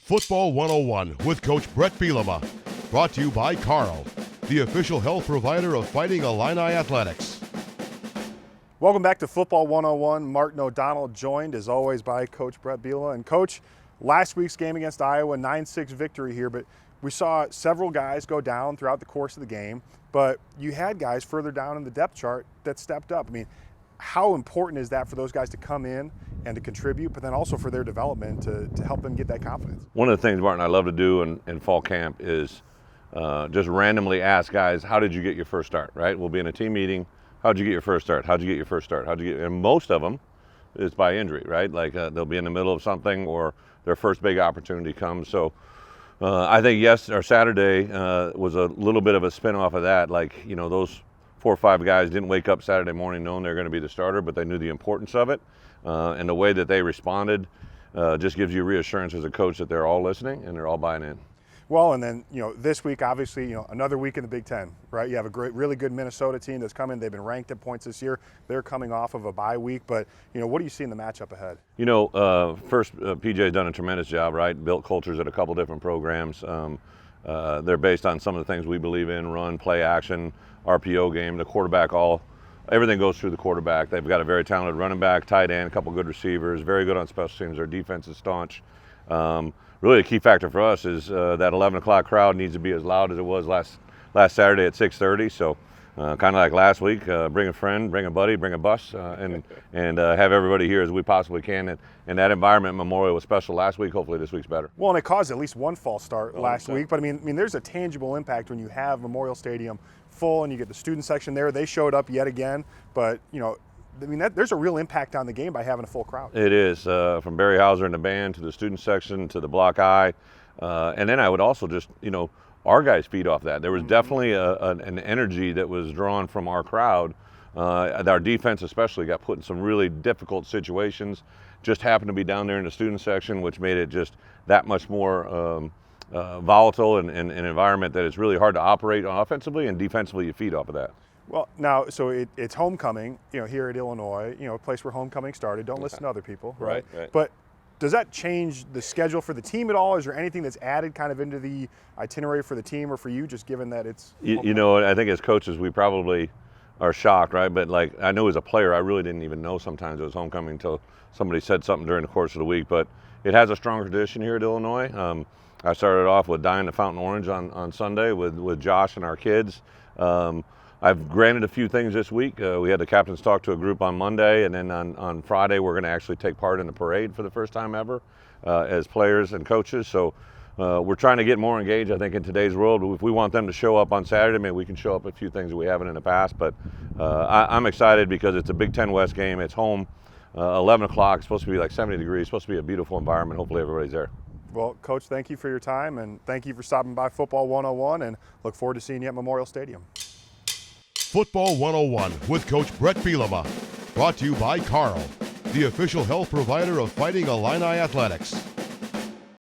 Football 101 with Coach Bret Bielema. Brought to you by Carl, the official health provider of Fighting Illini Athletics. Welcome back to Football 101. Martin O'Donnell joined, as always, by Coach Bret Bielema. And Coach, last week's game against Iowa, 9-6 victory here, but we saw several guys go down throughout the course of the game, but you had guys further down in the depth chart that stepped up. I mean, how important is that for those guys to come in and to contribute, but then also for their development to help them get that confidence? One of the things, Martin, I love to do in fall camp is just randomly ask guys, how did you get your first start, right? We'll be in a team meeting. How'd you get your first start? How'd you get your first start? And most of them is by injury, right? Like they'll be in the middle of something or their first big opportunity comes. So I think Saturday was a little bit of a spin off of that. Like, you know, those 4 or 5 guys didn't wake up Saturday morning knowing they're going to be the starter, but they knew the importance of it. And the way that they responded just gives you reassurance as a coach that they're all listening and they're all buying in. Well, and then, you know, this week, obviously, you know, another week in the Big Ten, right? You have a really good Minnesota team that's coming. They've been ranked at points this year. They're coming off of a bye week, but, you know, what do you see in the matchup ahead? You know, first, PJ's done a tremendous job, right? Built cultures at a couple different programs. They're based on some of the things we believe in: run, play, action, RPO game, the quarterback, everything goes through the quarterback. They've got a very talented running back, tight end, a couple good receivers, very good on special teams. Their defense is staunch. Really, a key factor for us is that 11 o'clock crowd needs to be as loud as it was last Saturday at 6:30. So, kind of like last week, bring a friend, bring a buddy, bring a bus, and have everybody here as we possibly can. And that environment, Memorial, was special last week. Hopefully, this week's better. Well, and it caused at least one false start last week. But I mean, there's a tangible impact when you have Memorial Stadium full and you get the student section there. They showed up yet again, but you know, I mean, there's a real impact on the game by having a full crowd. It is, from Barry Hauser and the band to the student section to the block I. And then I would also just, you know, our guys feed off that. There was definitely an energy that was drawn from our crowd. Our defense especially got put in some really difficult situations. Just happened to be down there in the student section, which made it just that much more volatile and an environment that it's really hard to operate on offensively, and defensively you feed off of that. Well, now, so it's homecoming, you know, here at Illinois, you know, a place where homecoming started. Don't listen to other people, right? But does that change the schedule for the team at all? Is there anything that's added kind of into the itinerary for the team or for you, just given that it's you know, I think as coaches we probably are shocked, right? But like, I know as a player, I really didn't even know sometimes it was homecoming until somebody said something during the course of the week. But it has a strong tradition here at Illinois. I started off with dyeing the fountain orange on Sunday with Josh and our kids. I've granted a few things this week. We had the captains talk to a group on Monday, and then on Friday we're going to actually take part in the parade for the first time ever as players and coaches. So we're trying to get more engaged, I think, in today's world. If we want them to show up on Saturday, maybe we can show up a few things that we haven't in the past. But I'm excited because it's a Big Ten West game. It's home, 11 o'clock. It's supposed to be like 70 degrees. It's supposed to be a beautiful environment. Hopefully everybody's there. Well, Coach, thank you for your time, and thank you for stopping by Football 101, and look forward to seeing you at Memorial Stadium. Football 101 with Coach Bret Bielema. Brought to you by Carl, the official health provider of Fighting Illini Athletics.